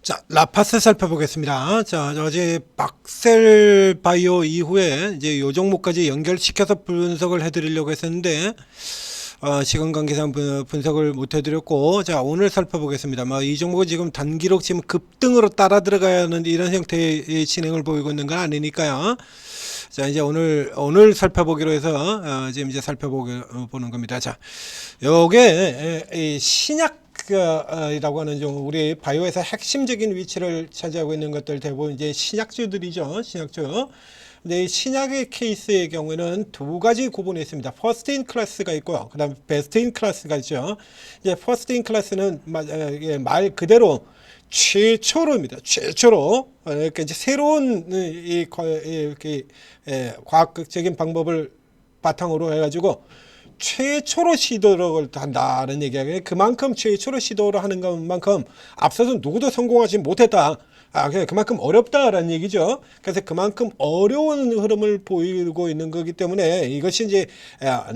자, 라파스 살펴보겠습니다. 자, 어제 박셀 바이오 이후에 이제 요 종목까지 연결시켜서 분석을 해드리려고 했었는데, 시간 관계상 분석을 못 해드렸고, 자, 오늘 살펴보겠습니다. 이 종목은 지금 단기록 지금 급등으로 따라 들어가야 하는 이런 형태의 진행을 보이고 있는 건 아니니까요. 자, 이제 오늘 살펴보기로 해서, 지금 이제 살펴보는 겁니다. 자, 요게, 이 신약, 이라고 하는 좀 우리 바이오에서 핵심적인 위치를 차지하고 있는 것들 대부분 이제 신약주들이죠. 신약주. 근데 이 신약의 케이스의 경우에는 두 가지 구분이 있습니다. 퍼스트 인 클래스가 있고요. 그 다음에 베스트 인 클래스가 있죠. 이제 퍼스트 인 클래스는 말 그대로 최초로입니다. 최초로 그러니까 이제 새로운 과학적인 방법을 바탕으로 해가지고 최초로 시도를 한다는 얘기예요. 그만큼 최초로 시도를 하는 것만큼 앞서서 누구도 성공하지 못했다. 그만큼 어렵다라는 얘기죠. 그래서 그만큼 어려운 흐름을 보이고 있는 거기 때문에 이것이 이제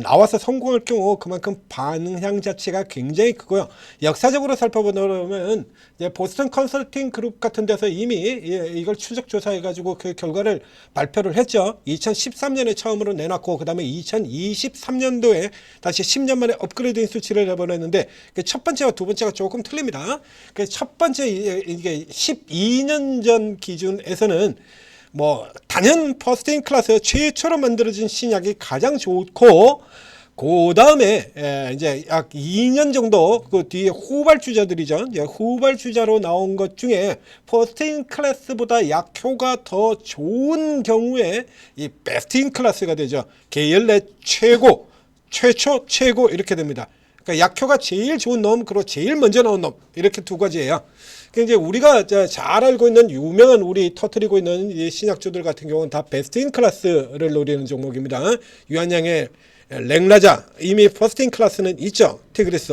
나와서 성공할 경우 그만큼 방향 자체가 굉장히 크고요. 역사적으로 살펴보면 이제 보스턴 컨설팅 그룹 같은 데서 이미 이걸 추적 조사해가지고 그 결과를 발표를 했죠. 2013년에 처음으로 내놨고 그 다음에 2023년도에 다시 10년 만에 업그레이드인 수치를 내보냈는데 첫 번째와 두 번째가 조금 틀립니다. 첫 번째 이게 12년 전 기준에서는 뭐 단연 퍼스트 인 클래스 최초로 만들어진 신약이 가장 좋고 그 다음에 이제 약 2년 정도 그 뒤에 후발주자들이죠. 후발주자로 나온 것 중에 퍼스트 인 클래스보다 약효가 더 좋은 경우에 이 베스트 인 클래스가 되죠. 계열 내 최고, 최초, 최고 이렇게 됩니다. 그러니까 약효가 제일 좋은 놈, 그리고 제일 먼저 나온 놈 이렇게 두 가지예요. 이제 우리가 잘 알고 있는 유명한 우리 터뜨리고 있는 이 신약주들 같은 경우는 다 베스트 인 클래스를 노리는 종목입니다. 유한양의 랭라자 이미 퍼스트 인 클래스는 있죠. 티그리스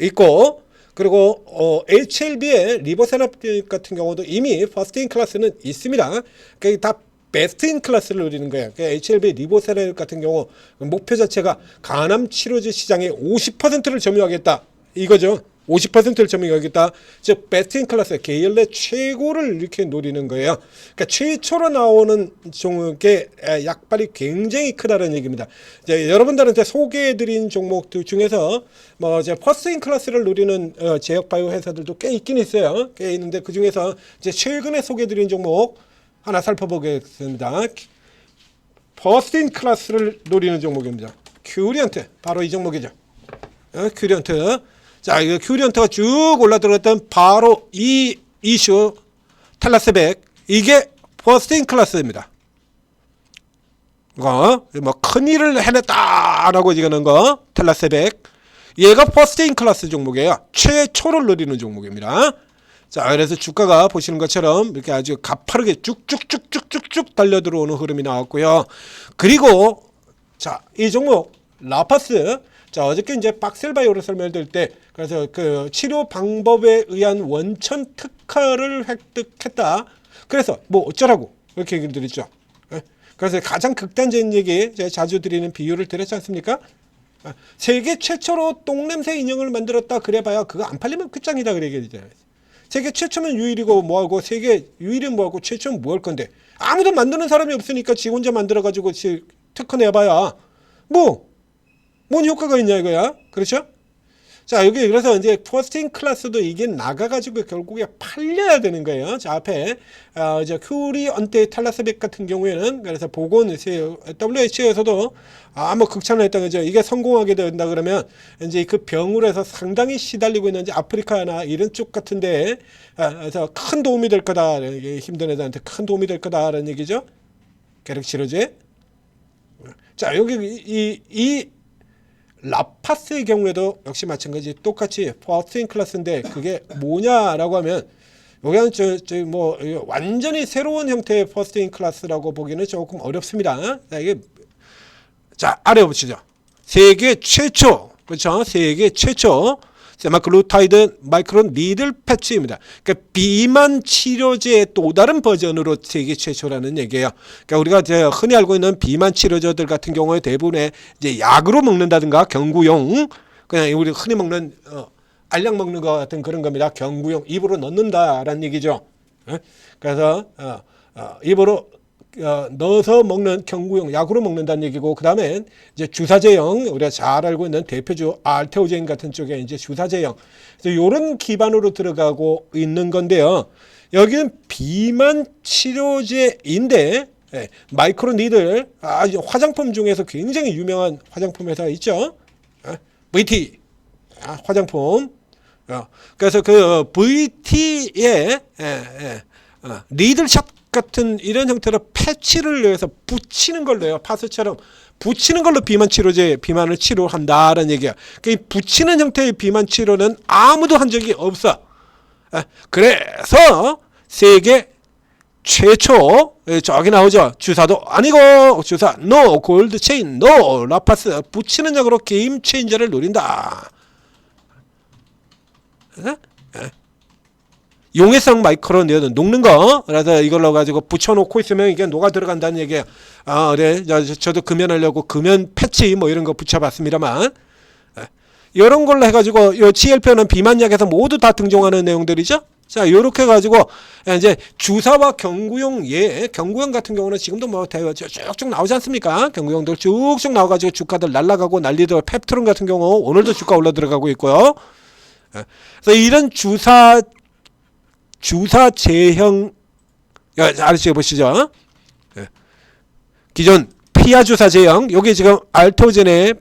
있고 그리고 HLB의 리보세랍 같은 경우도 이미 퍼스트 인 클래스는 있습니다. 그러니까 다 베스트 인 클래스를 노리는 거예요. 그러니까 HLB 리보세랍 같은 경우 목표 자체가 간암 치료제 시장의 50%를 점유하겠다 이거죠. 50%를 점유하겠다. 즉 베스트 인 클래스 계열 내 최고를 이렇게 노리는 거예요. 그러니까 최초로 나오는 종목의 약발이 굉장히 크다는 얘기입니다. 이제 여러분들한테 소개해드린 종목들 중에서 뭐 이제 퍼스트 인 클래스를 노리는 제약 바이오 회사들도 꽤 있긴 있어요. 꽤 있는데 그 중에서 이제 최근에 소개해드린 종목 하나 살펴보겠습니다. 퍼스트 인 클래스를 노리는 종목입니다. 큐리언트 바로 이 종목이죠. 큐리언트. 자, 이거 큐리언트가 쭉 올라들었던 바로 이 이슈 텔라스백 이게 퍼스트 인 클래스입니다. 이거 뭐 큰일을 해냈다라고 얘기하는 거 텔라스백 얘가 퍼스트 인 클래스 종목이에요. 최초를 노리는 종목입니다. 자, 그래서 주가가 보시는 것처럼 이렇게 아주 가파르게 쭉쭉쭉쭉쭉쭉 달려 들어오는 흐름이 나왔고요. 그리고 자, 이 종목 라파스 자, 어저께 이제 박셀바이오를 설명드릴 때 그래서 그 치료 방법에 의한 원천 특허를 획득했다. 그래서 뭐 어쩌라고 이렇게 얘기를 드리죠. 그래서 가장 극단적인 얘기 제가 자주 드리는 비유를 드렸지 않습니까? 세계 최초로 똥냄새 인형을 만들었다 그래봐야 그거 안 팔리면 끝장이다 그래 얘기하잖아요. 세계 최초면 유일이고 뭐하고 세계 유일은 뭐하고 최초는 뭐 할 건데 아무도 만드는 사람이 없으니까 지 혼자 만들어가지고 특허 내봐야 뭔 효과가 있냐 이거야. 그렇죠? 자, 여기 그래서 이제 퍼스트 인 클래스도 이게 나가가지고 결국에 팔려야 되는 거예요. 자, 앞에 이제 큐리언트 텔라스백 같은 경우에는 그래서 보건 WHO에서도 뭐 극찬을 했던 거죠. 이게 성공하게 된다 그러면 이제 그 병으로 해서 상당히 시달리고 있는 이제 아프리카나 이런 쪽 같은데 그래서 큰 도움이 될 거다. 힘든 애들한테 큰 도움이 될 거다라는 얘기죠. 계력 치료제. 자, 여기 이 라파스의 경우에도 역시 마찬가지 똑같이 퍼스트 인 클래스인데 그게 뭐냐라고 하면 여기는 뭐 완전히 새로운 형태의 퍼스트 인 클래스라고 보기는 조금 어렵습니다. 자, 이게 자 아래 보시죠. 세계 최초 그렇죠? 세계 최초 세마글루타이드 마이크론 니들 패치입니다. 그러니까 비만 치료제의 또 다른 버전으로 세계 최초라는 얘기예요. 그러니까 우리가 이제 흔히 알고 있는 비만 치료제들 같은 경우에 대부분의 이제 약으로 먹는다든가 경구용 그냥 우리 흔히 먹는 알약 먹는 것 같은 그런 겁니다. 경구용 입으로 넣는다라는 얘기죠. 그래서 입으로 넣어서 먹는 경구용 약으로 먹는다는 얘기고, 그 다음에 이제 주사제형, 우리가 잘 알고 있는 대표주 알테오제인 같은 쪽에 이제 주사제형, 그래서 이런 기반으로 들어가고 있는 건데요. 여기는 비만 치료제인데 마이크로 니들, 화장품 중에서 굉장히 유명한 화장품 회사 있죠. VT 화장품. 그래서 그 VT의 니들샷 같은 이런 형태로 패치를 내서 붙이는 걸로 해요. 파스처럼 붙이는 걸로 비만 치료제, 비만을 치료한다라는 얘기야. 그 붙이는 형태의 비만 치료는 아무도 한 적이 없어. 그래서 세계 최초, 저기 나오죠. 주사도 아니고, 주사 노, 골드 체인 노, 라파스 붙이는 약으로 게임 체인저를 노린다. 용해성 마이크로 니들 녹는 거, 그래서 이걸로 가지고 붙여놓고 있으면 이게 녹아 들어간다는 얘기예요. 그래, 저도 금연하려고 금연 패치 뭐 이런 거 붙여봤습니다만, 이런 걸로 해가지고 요 GLP-1은 비만약에서 모두 다 등장하는 내용들이죠. 자, 요렇게 해가지고 이제 주사와 경구용, 경구용 같은 경우는 지금도 뭐 쭉쭉 나오지 않습니까? 경구용들 쭉쭉 나와가지고 주가들 날라가고 난리도. 펩트론 같은 경우 오늘도 주가 올라 들어가고 있고요. 그래서 이런 주사제형, 아래쪽에 보시죠. 기존 피아주사제형, 여기 지금 알토젠의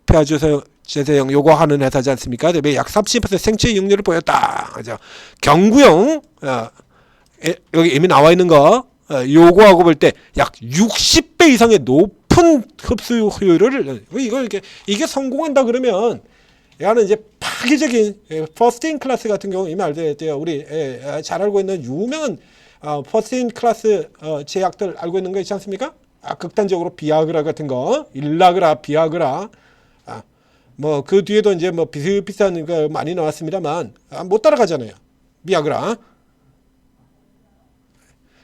피아주사제형 요거 하는 회사지 않습니까? 약 30% 생체 이용률을 보였다. 그죠? 경구용, 여기 이미 나와 있는 거, 요거하고 볼 때 약 60배 이상의 높은 흡수 효율을, 이게 성공한다 그러면, 이거는 이제 파괴적인 퍼스트 인 클래스 같은 경우 이미 알죠. 우리 잘 알고 있는 유명한 퍼스트 인 클래스 제약들 알고 있는 거 있지 않습니까? 극단적으로 비아그라 같은 거, 일라그라, 비아그라, 뭐 그 뒤에도 이제 뭐 비슷비슷한 거 많이 나왔습니다만 못 따라가잖아요. 비아그라.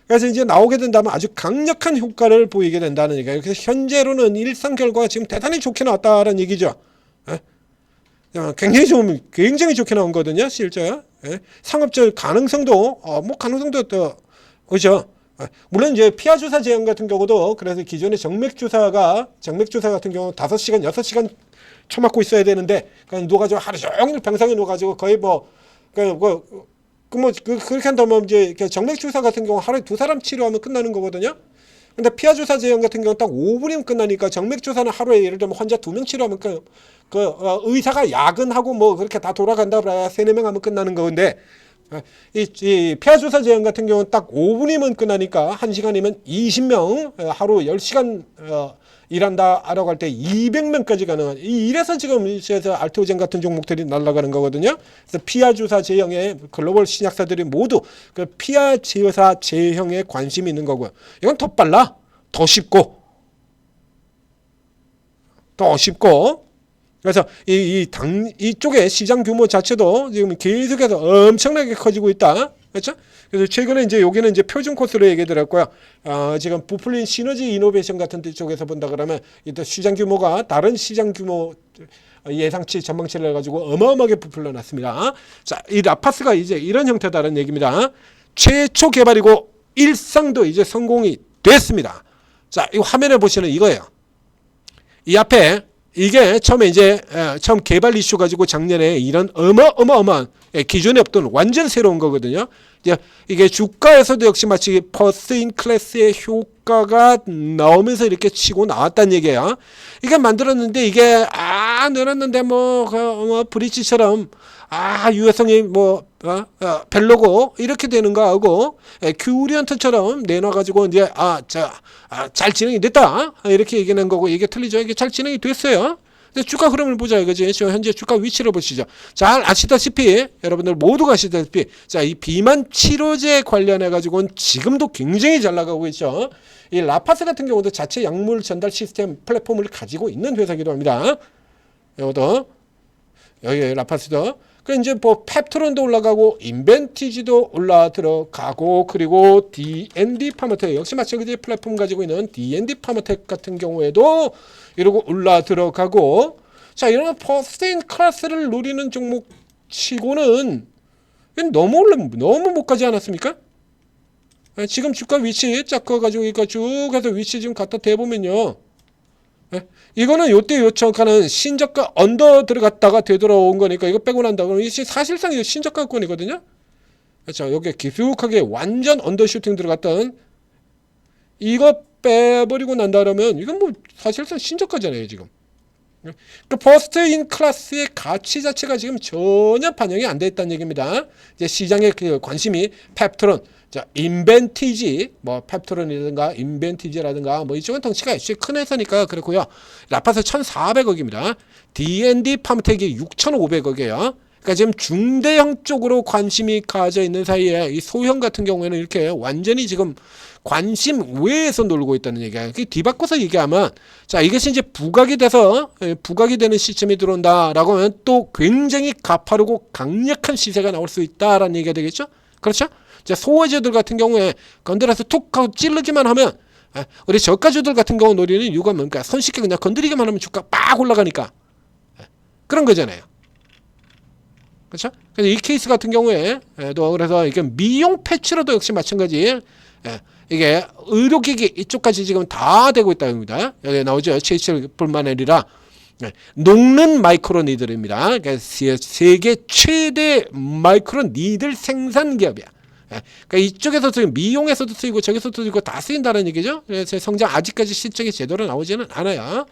그래서 이제 나오게 된다면 아주 강력한 효과를 보이게 된다는 얘기예요. 그래서 현재로는 일상 결과가 지금 대단히 좋게 나왔다는 얘기죠. 굉장히 좋게 나온 거거든요, 실제. 상업적 가능성도, 가능성도 또, 그죠. 물론 이제 피하주사 제형 같은 경우도, 그래서 기존의 정맥주사 같은 경우 5시간, 6시간 쳐맞고 있어야 되는데, 그냥 누워가지고 하루 종일 병상에 누워가지고 거의 그렇게 한다면 이제 정맥주사 같은 경우 하루에 2사람 치료하면 끝나는 거거든요. 근데 피하주사 제형 같은 경우 딱 5분이면 끝나니까, 정맥주사는 하루에 예를 들면 환자 2명 치료하면 의사가 야근하고 뭐 그렇게 다 돌아간다 그래야 3-4명 하면 끝나는 건데, 이 피하주사 제형 같은 경우는 딱 5분이면 끝나니까 1시간이면 20명, 하루 10시간 일한다 하라고 할 때 200명까지 가능한, 이래서 지금 알토젠 같은 종목들이 날아가는 거거든요. 그래서 피하주사 제형의 글로벌 신약사들이 모두 그 피하주사 제형에 관심이 있는 거고요. 이건 더 빨라, 더 쉽고, 그래서 이쪽에 시장 규모 자체도 지금 계속해서 엄청나게 커지고 있다. 그렇죠? 그래서 최근에 이제 여기는 이제 표준 코스로 얘기 드렸고요. 지금 부풀린 시너지 이노베이션 같은 데 쪽에서 본다 그러면 일단 시장 규모가 다른 시장 규모 예상치 전망치를 해가지고 어마어마하게 부풀려 놨습니다. 자, 이 라파스가 이제 이런 형태다는 얘기입니다. 최초 개발이고 일상도 이제 성공이 됐습니다. 자, 이 화면에 보시는 이거예요. 이 앞에 이게 처음에 이제 처음 개발 이슈 가지고 작년에 이런 어마어마한 기존에 없던 완전 새로운 거거든요. 이게 주가에서도 역시 마치 퍼스트 인 클래스의 효과가 나오면서 이렇게 치고 나왔다는 얘기야. 이게 만들었는데 이게 늘었는데 뭐 브릿지처럼 유효성이 별로고 이렇게 되는 거하고 큐리언트처럼 내놔가지고 이제 잘 진행이 됐다 이렇게 얘기하는 거고, 이게 틀리죠. 이게 잘 진행이 됐어요. 근데 주가 흐름을 보자 이거지. 지금 현재 주가 위치를 보시죠. 잘 아시다시피, 여러분들 모두가 아시다시피, 자, 이 비만 치료제 관련해 가지고는 지금도 굉장히 잘 나가고 있죠. 이 라파스 같은 경우도 자체 약물 전달 시스템 플랫폼을 가지고 있는 회사기도 합니다. 이것도 여기 라파스도. 그 이제 뭐 펩트론도 올라가고 인벤티지도 올라 들어가고, 그리고 D&D 파머텍 역시 마찬가지 플랫폼 가지고 있는 D&D 파머텍 같은 경우에도 이러고 올라 들어가고. 자, 이런 퍼스트 인 클래스를 노리는 종목 치고는 너무 너무 못 가지 않았습니까? 지금 주가 위치 쫙 그어가지고 이거 쭉 해서 위치 좀 갖다 대보면요. 이거는 요때 요청하는 신저가 언더 들어갔다가 되돌아온 거니까 이거 빼고 난다 그러면 사실상 이거 신저가권이거든요. 그렇죠. 여기 깊숙하게 완전 언더슈팅 들어갔던 이거 빼버리고 난다 그러면 이건 뭐 사실상 신저가잖아요 지금. 그 퍼스트 인 클래스의 가치 자체가 지금 전혀 반영이 안 돼 있다는 얘기입니다. 이제 시장의 그 관심이 펩트론, 자 인벤티지, 뭐 펩트론이라든가 인벤티지라든가 뭐 이쪽은 덩치가 큰 회사니까 그렇고요. 라파스 1,400억입니다. D&D 파무텍이 6,500억이에요. 그러니까 지금 중대형 쪽으로 관심이 가져 있는 사이에 이 소형 같은 경우에는 이렇게 완전히 지금 관심 외에서 놀고 있다는 얘기야. 뒤바꿔서 얘기하면 자 이것이 이제 부각이 돼서 부각이 되는 시점이 들어온다라고 하면 또 굉장히 가파르고 강력한 시세가 나올 수 있다라는 얘기가 되겠죠. 그렇죠? 자 소외주들 같은 경우에 건드려서 툭 하고 찌르기만 하면 우리 저가주들 같은 경우 노리는 이유가 뭡니까? 손쉽게 그냥 건드리기만 하면 주가 빡 올라가니까 그런 거잖아요. 그렇죠? 그래서 이 케이스 같은 경우에도 그래서 이게 미용 패치로도 역시 마찬가지. 이게 의료기기 이쪽까지 지금 다 되고 있다는 겁니다. 여기 나오죠. CH뿐만 아니라 녹는 마이크로 니들입니다. 그러니까 세계 최대 마이크로 니들 생산 기업이야. 그러니까 이쪽에서 지금 미용에서도 쓰이고 저기서도 쓰이고 다 쓰인다는 얘기죠. 그래서 성장 아직까지 실적이 제대로 나오지는 않아요.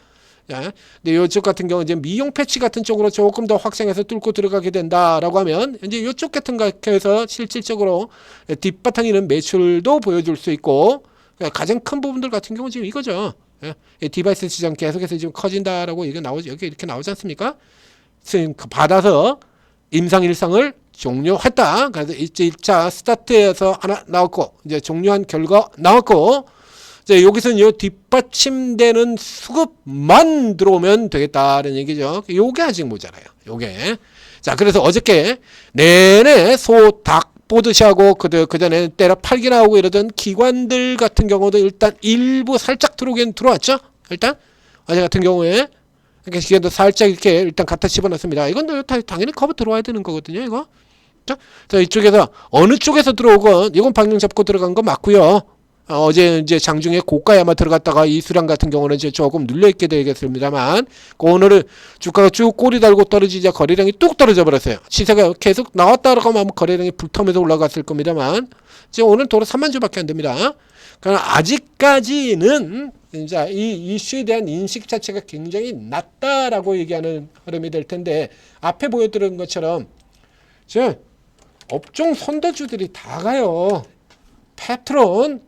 근데 이쪽 같은 경우 이제 미용 패치 같은 쪽으로 조금 더 확장해서 뚫고 들어가게 된다라고 하면 이제 이쪽 같은 거에서 실질적으로 뒷바탕이는 매출도 보여줄 수 있고 가장 큰 부분들 같은 경우 지금 이거죠. 디바이스 시장 계속해서 지금 커진다라고 이게 나오죠. 여기 이렇게 나오지 않습니까? 받아서 임상 일상을 종료했다. 그래서 1차 스타트에서 하나 나왔고 이제 종료한 결과 나왔고. 자, 여기서는 요 뒷받침되는 수급만 들어오면 되겠다는 얘기죠. 요게 아직 모자라요. 요게. 자, 그래서 어저께 내내 소 닭 보듯이 하고 그 전에 때려 팔기 나오고 이러던 기관들 같은 경우도 일단 일부 살짝 들어오긴 들어왔죠. 일단 어제 같은 경우에 그러니까 기관도 살짝 이렇게 일단 갖다 집어넣습니다. 이건 당연히 커버 들어와야 되는 거거든요. 이거. 자, 이쪽에서 어느 쪽에서 들어오건 이건 방향 잡고 들어간 거 맞고요. 어제 이제 장중에 고가에 아마 들어갔다가 이 수량 같은 경우는 이제 조금 눌려있게 되겠습니다만 오늘은 주가가 쭉 꼬리 달고 떨어지자 거래량이 뚝 떨어져 버렸어요. 시세가 계속 나왔다라고 하면 거래량이 불타면서 올라갔을 겁니다만 지금 오늘 도로 3만 주밖에 안 됩니다. 그러나 아직까지는 이제 이 이슈에 대한 인식 자체가 굉장히 낮다라고 얘기하는 흐름이 될 텐데 앞에 보여드린 것처럼 지금 업종 선도주들이 다 가요. 패트론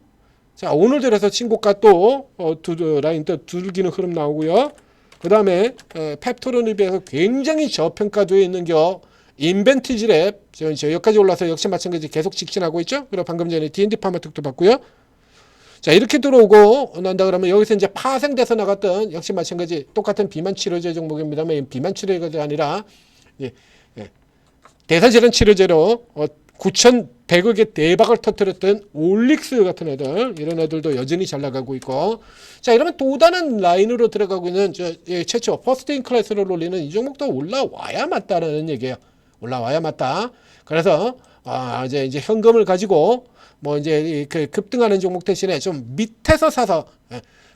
자 오늘 들어서 신고가 또 라인 또 두들기는 흐름 나오고요. 그 다음에 펩토론에 비해서 굉장히 저평가되어 있는 겨 인벤티지랩 여기까지 올라서 역시 마찬가지 계속 직진하고 있죠. 그리고 방금 전에 D&D 파마텍도 봤고요. 자 이렇게 들어오고 난다 그러면 여기서 이제 파생돼서 나갔던 역시 마찬가지 똑같은 비만 치료제 종목입니다만 비만 치료제가 아니라 대사질환 치료제로 9,100억의 대박을 터뜨렸던 올릭스 같은 애들 이런 애들도 여전히 잘 나가고 있고 자 이러면 또 다른 라인으로 들어가고 있는 최초 퍼스트 인 클래스를 올리는 이 종목도 올라와야 맞다라는 얘기예요. 올라와야 맞다. 그래서 이제 현금을 가지고 뭐 이제 그 급등하는 종목 대신에 좀 밑에서 사서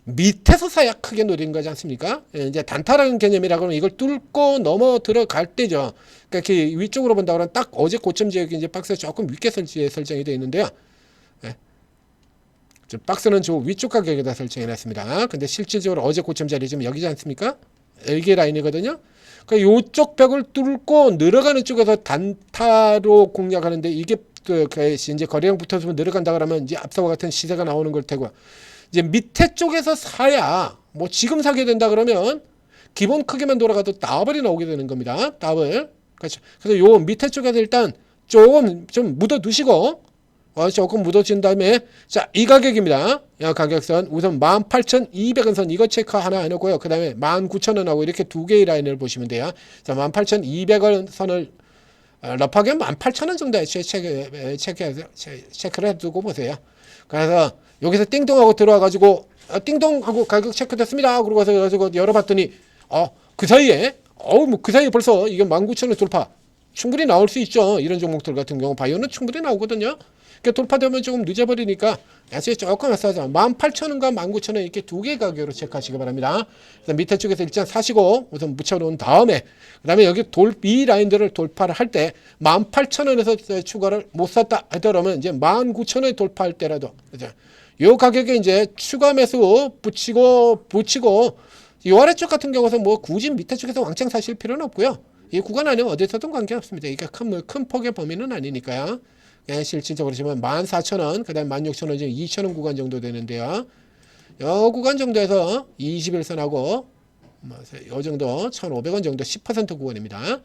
밑에서 사야 크게 노린 거지 않습니까? 이제 단타라는 개념이라고 하면 이걸 뚫고 넘어 들어갈 때죠. 그러니까 그 위쪽으로 본다 그러면 딱 어제 고점 지역이 이제 박스에 조금 위에 설정이 되어 있는데요. 박스는 저 위쪽 가격에다 설정해 놨습니다. 근데 실질적으로 어제 고점 자리 지금 여기지 않습니까? 이게 라인이거든요. 그러니까 요쪽 벽을 뚫고 늘어가는 쪽에서 단타로 공략하는데 이게 이제 거래량 붙어서 늘어간다 그러면 이제 앞서와 같은 시세가 나오는 걸 테고 이제 밑에 쪽에서 사야 뭐 지금 사게 된다 그러면 기본 크기만 돌아가도 더블이 나오게 되는 겁니다. 더블. 그렇죠. 그래서 요 밑에 쪽에서 일단 조금 좀 묻어 두시고 조금 묻어진 다음에 자 이 가격입니다. 이 가격선 우선 18,200원 선 이거 체크 하나 해놓고요. 그 다음에 19,000원하고 이렇게 두 개의 라인을 보시면 돼요. 자 18,200원 선을 럽하게 18,000원 정도에 체크를 해두고 보세요. 그래서 여기서 띵동하고 들어와가지고 띵동하고 가격 체크됐습니다. 그러고 열어봤더니 그 사이에 뭐 그 사이에 벌써 이게 19,000원 돌파. 충분히 나올 수 있죠. 이런 종목들 같은 경우 바이오는 충분히 나오거든요. 그러니까 돌파되면 조금 늦어버리니까 야채 조금 싸죠. 18,000원과 19,000원 이렇게 두 개 가격으로 체크하시기 바랍니다. 그래서 밑에 쪽에서 일단 사시고 우선 묻혀놓은 다음에 그다음에 여기 이 라인들을 돌파를 할 때 18,000원에서 추가를 못 샀다 하더라면 이제 19,000원에 돌파할 때라도 그죠? 요 가격에 이제 추가 매수 붙이고 이 아래쪽 같은 경우는 뭐 굳이 밑에 쪽에서 왕창 사실 필요는 없고요. 이 구간 안에 어디서든 관계없습니다. 이게 큰 폭의 범위는 아니니까요. 예, 실질적으로 보시면 14,000원, 그 다음에 16,000원, 지금 2,000원 구간 정도 되는데요. 요 구간 정도에서 21선하고, 요 정도, 1,500원 정도 10% 구간입니다. 요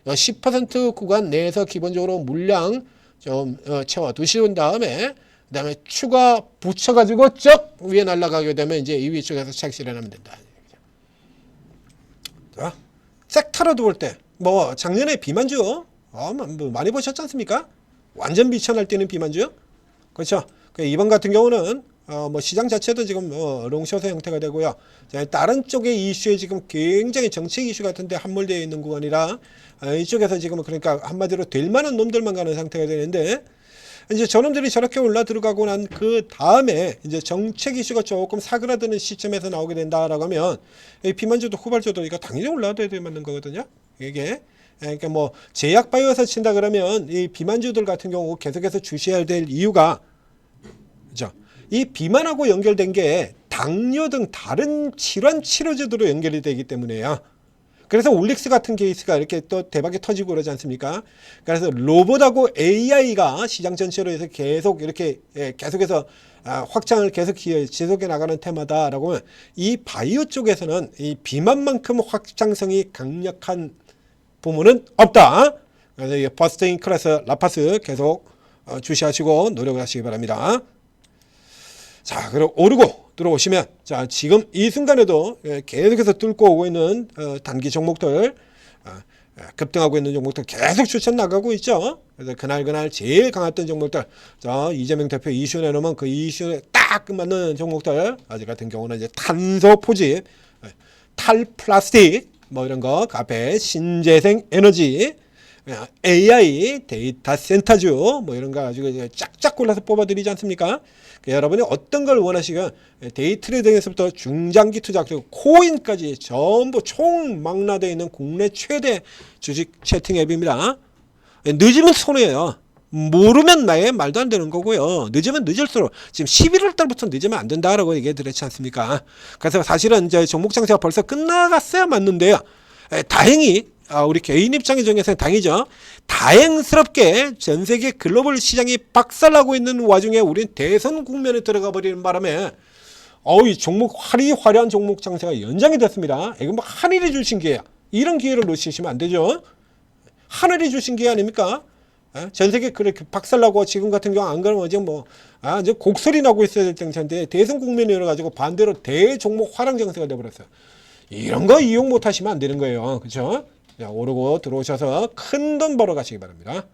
10% 구간 내에서 기본적으로 물량 좀 채워 두신 다음에, 그 다음에 추가 붙여가지고 쭉 위에 날아가게 되면 이제 이 위쪽에서 착실을 하면 된다. 자, 섹터로도 볼 때, 뭐, 작년에 비만주, 뭐 많이 보셨지 않습니까? 완전 비천할 때는 비만주. 그렇죠. 이번 같은 경우는 뭐 시장 자체도 지금 롱숏의 형태가 되고요. 다른 쪽의 이슈에 지금 굉장히 정책 이슈 같은데 함몰되어 있는 구간이라 이쪽에서 지금 그러니까 한마디로 될 만한 놈들만 가는 상태가 되는데 이제 저놈들이 저렇게 올라 들어가고 난 그 다음에 이제 정책 이슈가 조금 사그라드는 시점에서 나오게 된다라고 하면 이 비만주도 후발주도 이거 당연히 올라와야 되는 거거든요. 이게 그러니까 뭐 제약 바이오에서 친다 그러면 이 비만주들 같은 경우 계속해서 주시해야 될 이유가 그죠? 이 비만하고 연결된 게 당뇨 등 다른 질환 치료제도로 연결이 되기 때문에요. 그래서 올릭스 같은 케이스가 이렇게 또 대박이 터지고 그러지 않습니까? 그래서 로봇하고 AI가 시장 전체로 해서 계속 이렇게 계속해서 확장을 계속 지속해 나가는 테마다라고 하면 이 바이오 쪽에서는 이 비만만큼 확장성이 강력한 부문은 없다. 그래서 이 퍼스트 인 클래스 라파스 계속 주시하시고 노력을 하시기 바랍니다. 자, 그리고 오르고 들어오시면 자, 지금 이 순간에도 계속해서 뚫고 오고 있는 단기 종목들 급등하고 있는 종목들 계속 추천 나가고 있죠. 그래서 그날 제일 강했던 종목들 자, 이재명 대표 이슈 내놓으면 그 이슈에 딱 맞는 종목들 아직 같은 경우는 이제 탄소 포집 탈플라스틱 뭐 이런 거, 카페, 신재생 에너지, AI, 데이터 센터주 뭐 이런 거 가지고 이제 쫙쫙 골라서 뽑아드리지 않습니까? 여러분이 어떤 걸 원하시건 데이 트레이딩에서부터 중장기 투자 그리고 코인까지 전부 총망라되어 있는 국내 최대 주식 채팅 앱입니다. 늦으면 손해예요. 모르면 말도 안 되는 거고요. 늦으면 늦을수록 지금 11월 달부터 늦으면 안 된다라고 얘기해 드렸지 않습니까? 그래서 사실은 이제 종목 장세가 벌써 끝나갔어야 맞는데요. 다행히 우리 개인 입장의 정에서는 다행이죠. 다행스럽게 전 세계 글로벌 시장이 박살나고 있는 와중에 우린 대선 국면에 들어가 버리는 바람에 이 종목 화려한 종목 장세가 연장이 됐습니다. 이건 뭐 하늘이 주신 기회야. 이런 기회를 놓치시면 안 되죠. 하늘이 주신 기회 아닙니까? 전 세계 그렇게 박살나고 지금 같은 경우 안 그러면 지금 이제 곡소리 나고 있어야 될 정도인데 대선 국면이 열어가지고 반대로 대종목 화랑 정세가 돼버렸어요. 이런 거 이용 못 하시면 안 되는 거예요. 그렇죠? 오르고 들어오셔서 큰 돈 벌어 가시기 바랍니다.